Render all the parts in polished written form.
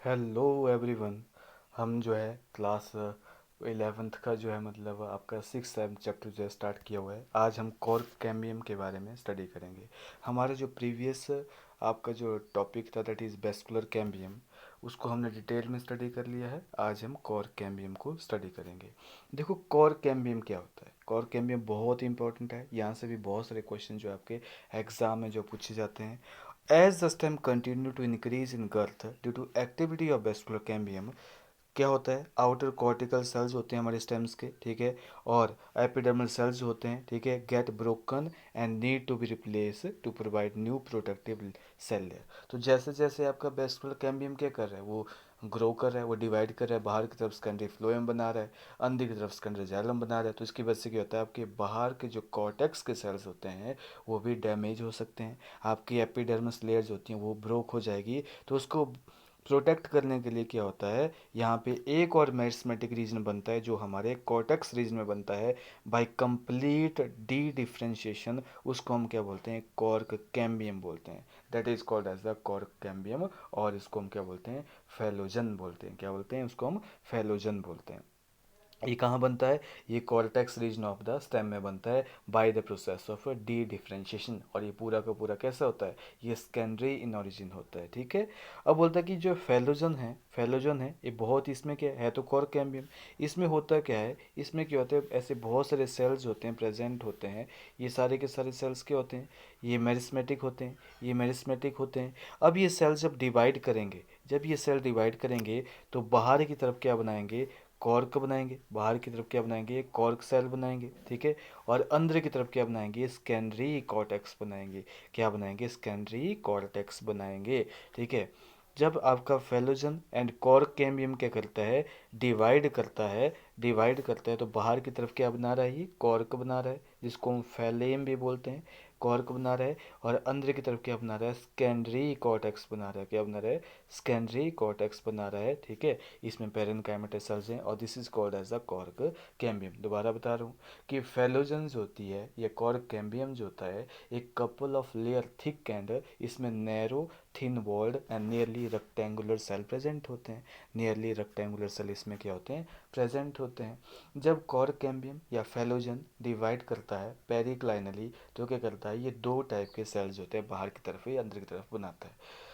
Hello everyone. हम जो है क्लास 11th का जो है मतलब आपका 6th चैप्टर जो है स्टार्ट किया हुआ है। आज हम कॉर्क कैम्बियम के बारे में स्टडी करेंगे। हमारा जो प्रीवियस आपका जो टॉपिक था दैट इज़ वेस्कुलर कैम्बियम, उसको हमने डिटेल में स्टडी कर लिया है। आज हम कॉर्क कैम्बियम को स्टडी करेंगे। देखो कॉर्क कैम्बियम क्या होता है। कॉर्क कैम्बियम बहुत इंपॉर्टेंट है, यहाँ से भी बहुत सारे क्वेश्चन जो आपके एग्जाम में जो पूछे जाते हैं। As the stem continue to increase in girth due to activity of vascular cambium, क्या होता है, आउटर कॉर्टिकल सेल्स होते हैं हमारे स्टेम्स के, ठीक है, और एपिडर्मल सेल्स होते हैं, ठीक है, get broken and need to be replace to provide new protective cell layer. तो जैसे जैसे आपका वेस्कुलर कैम्बियम क्या कर रहा है, वो ग्रो कर रहा है, वो डिवाइड कर रहा है, बाहर की तरफ सेकेंडरी फ्लोएम बना रहा है, अंदर की तरफ सेकेंडरी जाइलम बना रहा है। तो इसकी वजह से क्या होता है, आपके बाहर के जो कॉर्टेक्स के सेल्स होते हैं वो भी डैमेज हो सकते हैं। आपकी एपिडर्मस लेयर्स होती हैं वो ब्रोक हो जाएगी। तो उसको प्रोटेक्ट करने के लिए क्या होता है, यहाँ पे एक और मेरिस्मेटिक रीजन बनता है जो हमारे कॉर्टेक्स रीजन में बनता है बाय कंप्लीट डी डिफ्रेंशिएशन। उसको हम क्या बोलते हैं, कॉर्क कैम्बियम बोलते हैं। That is called as the cork cambium. और इसको हम क्या बोलते हैं, फेलोजन बोलते हैं। क्या बोलते हैं उसको हम, फेलोजन बोलते हैं। ये कहाँ बनता है, ये cortex region of the stem में बनता है by the process of de differentiation. और ये पूरा का पूरा कैसा होता है, ये सेकेंडरी इन ओरिजिन होता है, ठीक है। अब बोलता है कि जो फेलोजन है ये बहुत, इसमें क्या है तो कॉर्क कैम्बियम। इसमें होता क्या है, इसमें क्या होता है, ऐसे बहुत सारे सेल्स होते हैं, प्रेजेंट होते हैं। ये सारे के सारे सेल्स क्या होते हैं, ये मेरिस्मेटिक होते हैं, ये मेरिस्मेटिक होते हैं। अब ये सेल्स जब डिवाइड करेंगे, जब ये सेल डिवाइड करेंगे तो बाहर की तरफ क्या बनाएंगे, कॉर्क बनाएंगे। बाहर की तरफ क्या बनाएंगे, कॉर्क सेल बनाएंगे, ठीक है। और अंदर की तरफ क्या बनाएंगे, सेकेंडरी कॉर्टेक्स बनाएंगे। क्या बनाएंगे, सेकेंडरी कॉर्टेक्स बनाएंगे, ठीक है। जब आपका फेलोजन एंड कॉर्क कैम्बियम क्या करता है, डिवाइड करता है तो बाहर की तरफ क्या बना रहा है, ये कॉर्क बना रहा है जिसको हम फैलेम भी बोलते हैं। कॉर्क बना रहा है। और अंदर की तरफ क्या बना रहा है, सेकेंडरी कॉर्टेक्स बना रहा है। क्या बना रहा है, सेकेंडरी कॉर्टेक्स बना रहा है, ठीक है। इसमें पेरेनकाइमेटस सेल्स हैं और this is called as the cork cambium. दोबारा बता रहा हूँ कि फेलोजन्स होती है या कॉर्क कैम्बियम जो होता है, एक couple of layer thick and इसमें narrow thin walled and nearly rectangular cell present होते हैं। नियरली रेक्टेंगुलर सेल इसमें क्या होते हैं, प्रेजेंट होते हैं। जब कॉर्क कैम्बियम या फेलोजन डिवाइड करता है पेरिक्लाइनली तो क्या करता है, ये दो टाइप के सेल्स होते हैं, बाहर की तरफ या अंदर की तरफ बनाता है।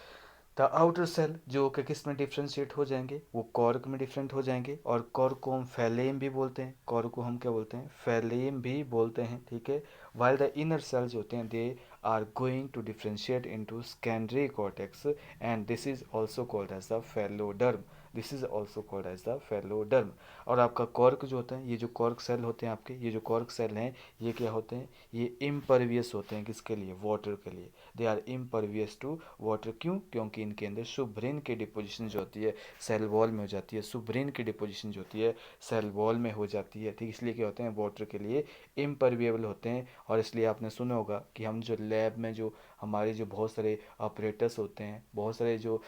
द आउटर सेल जो कि किस में डिफ्रेंशिएट हो जाएंगे, वो कॉर्क में डिफरेंट हो जाएंगे। और कॉर्क को हम फैलेम भी बोलते हैं, कॉर्क को हम क्या बोलते हैं, फैलेम भी बोलते हैं, ठीक है। वाइल द इनर सेल्स होते हैं they are going to differentiate into secondary cortex and this is also called as the phelloderm. This is also called as the phelloderm. और आपका कॉर्क जो होता है, ये जो कॉर्क सेल होते हैं आपके, ये जो कॉर्क सेल हैं, ये क्या होते हैं, ये इम्परवियस होते हैं किसके लिए, वाटर के लिए। They are impervious to water. क्यों, क्योंकि इनके अंदर सुब्रेन की डिपोजिशन जो होती है सेल वॉल में हो जाती है। सुब्रेन की डिपोजिशन जो होती है सेल वॉल में हो जाती है, ठीक। इसलिए क्या होते हैं, वाटर के लिए इम्परविएबल होते हैं। और इसलिए आपने सुना होगा कि हम जो लैब में जो हमारे जो बहुत सारे ऑपरेटर्स होते हैं, बहुत सारे जो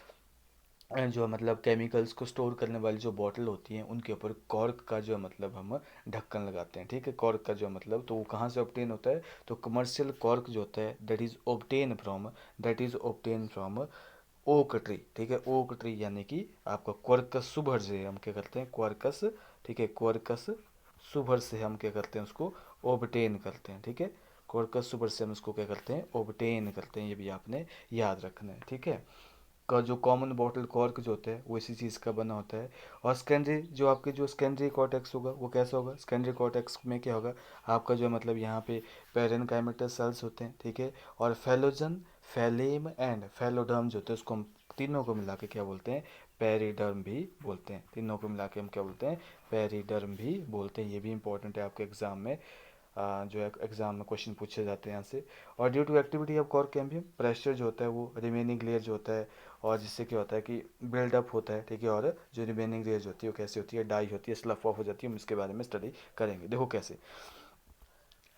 मतलब केमिकल्स को स्टोर करने वाली जो बॉटल होती हैं, उनके ऊपर कॉर्क का जो मतलब हम ढक्कन लगाते हैं, ठीक है। कॉर्क का जो मतलब, तो वो कहाँ से ऑब्टेन होता है, तो कमर्शियल कॉर्क जो होता है that is obtain from oak tree, ठीक है। ओक ट्री यानी कि आपका क्वर्कस सुभर से हम क्या करते हैं, क्वर्कस, ठीक है, क्वर्कस सुभर से हम क्या करते हैं, उसको ओबटेन करते हैं, ठीक है। क्वर्कस सुभर से हम उसको क्या करते हैं, ओबटेन करते हैं। ये भी आपने याद रखना है, ठीक है। का जो कॉमन बॉटल कॉर्क जो होता है वो इसी चीज़ का बना होता है। और सेकेंडरी जो आपके जो सेकेंडरी कॉर्टेक्स होगा वो कैसा होगा, सेकेंडरी कॉर्टेक्स में क्या होगा, आपका जो मतलब यहाँ पे पेरेनकाइमेटस सेल्स होते हैं, ठीक है। और फेलोजन, फैलेम एंड फेलोडर्म जो होते हैं, उसको हम तीनों को मिला के क्या बोलते हैं, पेरिडर्म भी बोलते हैं। तीनों को मिला के हम क्या बोलते हैं, पेरिडर्म भी बोलते हैं। ये भी इंपॉर्टेंट है आपके एग्जाम में, जो है एग्जाम में क्वेश्चन पूछे जाते हैं यहाँ से। और due to activity of cork cambium, pressure जो होता है वो रिमेनिंग लेयर जो होता है, और जिससे क्या होता है कि बिल्डअप होता है, ठीक है। और जो रिमेनिंग लेयर होती है वो कैसी होती है, डाई होती है, स्लफ ऑफ हो जाती है। हम इसके बारे में स्टडी करेंगे, देखो कैसे।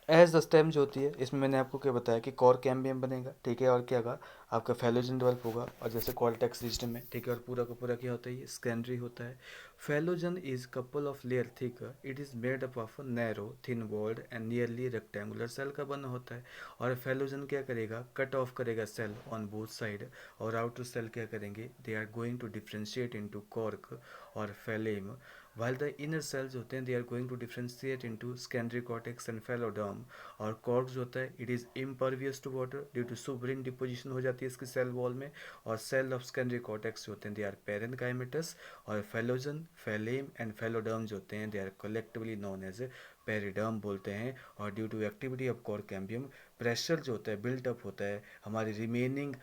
एज द स्टेम जो होती है, इसमें मैंने आपको क्या बताया कि कॉर्क कैम्बियम बनेगा, ठीक है। और क्या होगा, आपका फेलोजन डेवलप होगा, और जैसे कॉर्टेक्स सिस्टम में, ठीक है, और पूरा का पूरा क्या होता है, ये सेकेंडरी होता है। Phellogen is couple of layer thick, it is made up of narrow thin walled and nearly rectangular cell का बना होता है। और फेलोजन क्या करेगा, कट ऑफ करेगा सेल ऑन बोथ साइड, और आउटर सेल क्या करेंगे, they are going to differentiate into cork और phellem, while the inner cells होते हैं they are going to differentiate into secondary cortex and phalloderm। और कॉर्क्स होता है it is impervious to water due to suberin deposition हो जाती है इसकी सेल वॉल में। और सेल ऑफ सेकेंडरी कॉर्टेक्स होते हैं दे आर पेरेनकाइमेटस। और फेलोजन, फेलेम एंड फेलोडर्म जो होते हैं they are collectively known as periderm बोलते हैं। और due to activity of cork cambium, pressure जो होता है बिल्टअप होता है हमारी remaining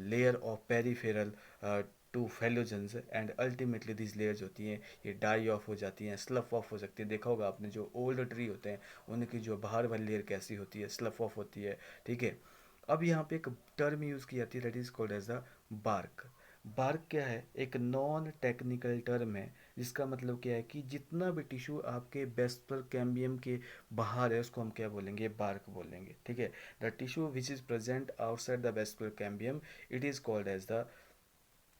layer of peripheral to phellogens, and ultimately this layers होती हैं ये डाई ऑफ हो जाती हैं, स्लफ ऑफ हो सकती है। देखा होगा आपने जो ओल्ड ट्री होते हैं उनकी जो बाहर वाली लेयर कैसी होती है, स्लफ ऑफ होती है, ठीक है। अब यहाँ पे एक टर्म यूज़ की जाती है that is called as the bark. Bark क्या है, एक नॉन टेक्निकल टर्म है जिसका मतलब क्या है कि जितना भी टिश्यू आपके बेस्पर कैम्बियम के बाहर है उसको हम क्या बोलेंगे, बार्क बोलेंगे, ठीक है। The tissue which is present outside the vascular cambium it is called as the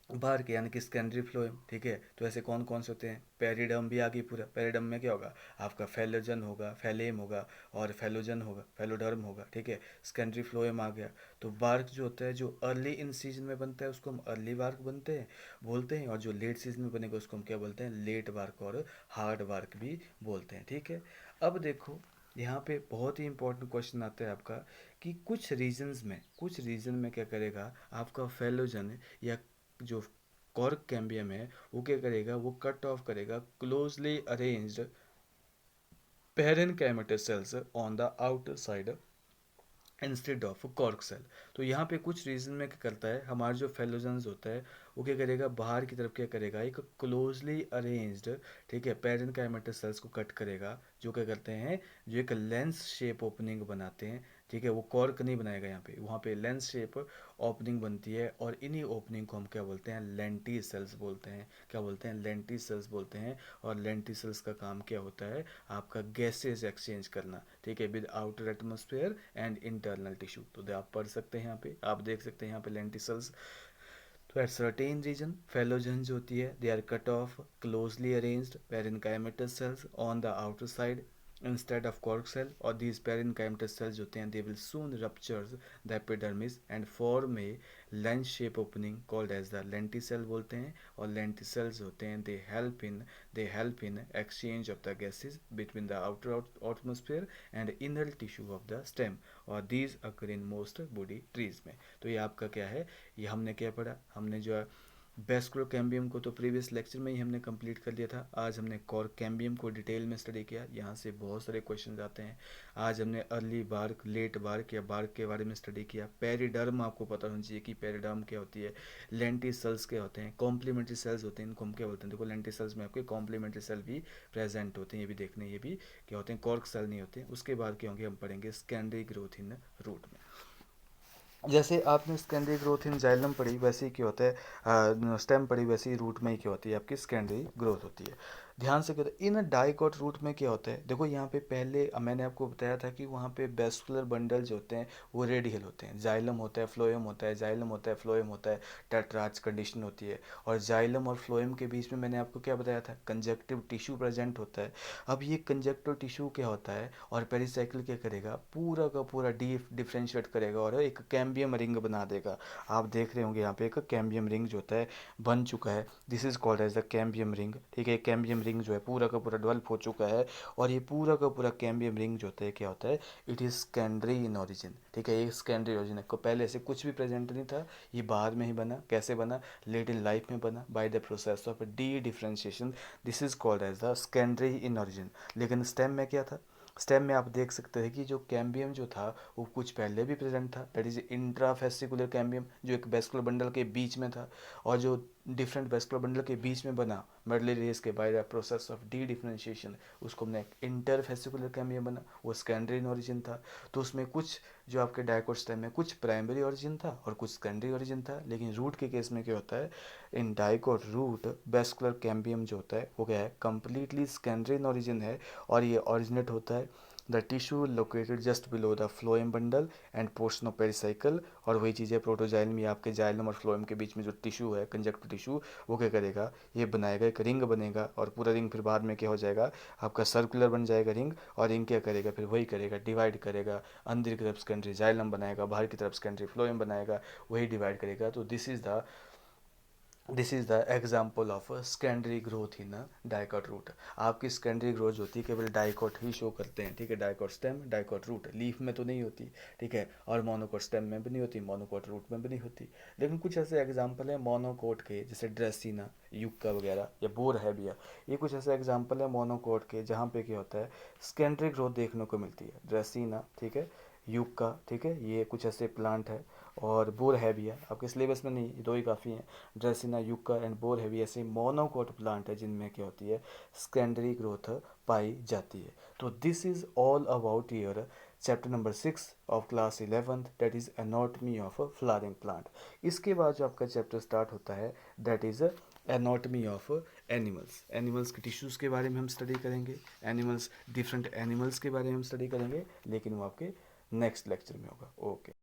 बाहर के यानी कि सेकेंडरी फ्लोएम, ठीक है। तो ऐसे कौन कौन से होते हैं, पेरिडर्म भी आ गई पूरा। पेरिडर्म में क्या होगा, आपका फेलोजन होगा, फेलेम होगा, और फेलोजन होगा, फेलोडर्म होगा, ठीक है। सेकेंडरी फ्लोएम आ गया। तो बार्क जो होता है जो अर्ली इन सीजन में बनता है उसको हम अर्ली बार्क बनते हैं बोलते हैं, और जो लेट सीजन में बनेगा उसको हम क्या बोलते हैं, लेट बार्क और हार्ड बार्क भी बोलते हैं, ठीक है। अब देखो यहाँ पे बहुत ही इंपॉर्टेंट क्वेश्चन आता है आपका कि कुछ रीजन में क्या करेगा आपका फेलोजन या जो कॉर्क कैम्बियम है वो क्या करेगा, वो कट ऑफ करेगा closely arranged parenchymatous cells on the outer side instead of cork cell. तो यहाँ पे कुछ रीजन में क्या करता है हमारा जो फेलोजन्स होता है वो क्या करेगा, बाहर की तरफ क्या करेगा, एक क्लोजली अरेंज्ड, ठीक है, पेरेनकाइमेटस सेल्स को कट करेगा, जो क्या करते हैं, जो एक लेंस शेप ओपनिंग बनाते हैं, ठीक है। वो कॉर्क नहीं बनाएगा यहाँ पे, वहाँ पे लेंस शेप ओपनिंग बनती है, और इन्हीं ओपनिंग को हम क्या बोलते हैं, लेंटी सेल्स बोलते हैं। क्या बोलते हैं, लेंटी सेल्स बोलते हैं। और लेंटी सेल्स का काम क्या होता है, आपका गैसेज एक्सचेंज करना, ठीक है, with outer atmosphere and internal tissue. तो आप पढ़ सकते हैं यहाँ पे, आप देख सकते हैं यहाँ पे लेंटी सेल्स। तो एट सर्टेन रीजन फेलोजन जो होती है they are cut off closely arranged parenchymatous cells on the outer side instead of cork cell, और दीज पेरेनकाइमेटस सेल्स होते हैं they will soon ruptures the epidermis and form a lens shape opening called as the lenticel बोलते हैं। और lenticels होते हैं they help in exchange of the gases between the outer atmosphere and inner tissue of the stem, और these occur in most woody trees में। तो ये आपका क्या है, ये हमने क्या पढ़ा, हमने जो है बेस्क्रो कैम्बियम को तो प्रीवियस लेक्चर में ही हमने कंप्लीट कर लिया था। आज हमने कॉर्क कैम्बियम को डिटेल में स्टडी किया, यहाँ से बहुत सारे क्वेश्चन आते हैं। आज हमने अर्ली बार्क, लेट बार्क या बार्क के बारे में स्टडी किया। पेरिडर्म आपको पता होना चाहिए कि पेरिडर्म क्या होती है, लेंटी सेल्स क्या होते हैं, कॉम्प्लीमेंट्री सेल्स होते हैं, इनको हम क्या बोलते हैं। देखो लेंटी सेल्स में आपके कॉम्प्लीमेंट्री सेल भी प्रेजेंट होते हैं, ये भी देखने, ये भी क्या होते हैं, कॉर्क सेल नहीं होते। उसके बाद क्या होंगे, हम पढ़ेंगे सेकेंडरी ग्रोथ इन रूट में। जैसे आपने सेकेंडरी ग्रोथ इन जाइलम पढ़ी वैसे ही क्या होता है, स्टेम पढ़ी वैसे ही रूट में ही क्या होती है, आपकी सेकेंडरी ग्रोथ होती है। ध्यान से करें, इन डाइकोट रूट में क्या होता है, देखो यहाँ पे पहले मैंने आपको बताया था कि वहाँ पे वेस्कुलर बंडल जो होते हैं वो रेडियल होते हैं। जाइलम होता है, फ्लोएम होता है, जाइलम होता है, फ्लोएम होता है, टेट्रार्च कंडीशन होती है। और जाइलम और फ्लोएम के बीच में मैंने आपको क्या बताया था, कंजक्टिव टिश्यू प्रेजेंट होता है। अब ये कंजक्टिव टिश्यू क्या होता है, और पेरिसाइकिल क्या करेगा, पूरा का पूरा डिफ्रेंशिएट करेगा और एक कैम्बियम रिंग बना देगा। आप देख रहे होंगे यहाँ पे एक कैम्बियम रिंग जो होता है बन चुका है, this is called as the cambium ring, ठीक है। कैम्बियम रिंग जो है पूरा का पूरा डेवलप हो चुका है, और ये पूरा का पूरा कैम्बियम रिंग जो होता है क्या होता है, it is secondary in origin, ठीक है। ये सेकेंडरी ओरिजिन है, को पहले से कुछ भी प्रेजेंट नहीं था, ये बाद में ही बना। कैसे बना, लेट इन लाइफ में बना by the process of de differentiation, this is called as the secondary in origin. लेकिन स्टेम में क्या था, स्टेम में आप देख सकते हैं कि जो कैम्बियम जो था वो कुछ पहले भी प्रेजेंट था, दैट इज इंट्राफेसिकुलर कैम्बियम जो एक वेस्कुलर बंडल के बीच में था, और जो डिफरेंट वेस्कुलर बंडल के बीच में बना मेडलरी रेस के bye the process of de differentiation, उसको हमने इंटरफेसिकुलर कैम्बियम बना, वो सेकेंडरी इन ओरिजिन था। तो उसमें कुछ जो आपके डायकोट स्टेम में कुछ प्राइमरी ओरिजिन था और कुछ सेकेंडरी ओरिजिन था। लेकिन रूट के केस में क्या होता है, in dicot root vascular cambium जो होता है वो क्या है, कंप्लीटली सेकेंडरी इन ओरिजिन है, और ये ओरिजिनेट होता है the tissue located just below the phloem bundle end portion of pericycle. और वही चीज़ है प्रोटोजाइलम में, आपके जाइलम और फ्लोएम के बीच में जो टिश्यू है कंजक्टिव टिश्यू, वो क्या करेगा, ये बनाएगा, एक रिंग बनेगा, और पूरा रिंग फिर बाद में क्या हो जाएगा, आपका सर्कुलर बन जाएगा रिंग। और रिंग क्या करेगा, फिर वही करेगा, डिवाइड करेगा, अंदर की तरफ सेकेंडरी जाइलम बनाएगा, बाहर की तरफ सेकेंडरी फ्लोएम बनाएगा, वही डिवाइड करेगा। तो this is the example of secondary growth in dicot root. आपकी सेकेंडरी ग्रोथ होती है केवल डाइकॉट ही शो करते हैं, ठीक है, dicot stem, dicot root, leaf में तो नहीं होती, ठीक है, और मोनोकॉट स्टेम में भी नहीं होती, मोनोकॉट रूट में भी नहीं होती। लेकिन कुछ ऐसे एग्जाम्पल हैं मोनोकॉट के, जैसे ड्रेसिना, यूक्का वगैरह, या बोर है भी है, ये कुछ ऐसे एग्जाम्पल है मोनोकॉट के जहाँ पे क्या होता है, सेकेंडरी ग्रोथ देखने को मिलती है। ड्रेसिना, ठीक है, यूक्का, ठीक है, ये कुछ ऐसे प्लांट है, और बोर है भी है, आपके सिलेबस में नहीं, ये दो ही काफ़ी हैं, ड्रेसिना, यूका एंड बोर हैवी, ऐसे मोनोकोट प्लांट है जिनमें क्या होती है, सेकेंडरी ग्रोथ पाई जाती है। तो this is all about your chapter number 6 of class 11th, that is anatomy of flowering plant. इसके बाद जो आपका चैप्टर स्टार्ट होता है that is anatomy of animals. Animals के टिश्यूज़ के बारे में हम स्टडी करेंगे, एनिमल्स, डिफरेंट एनिमल्स के बारे में हम स्टडी करेंगे, लेकिन वो आपके नेक्स्ट लेक्चर में होगा। ओके।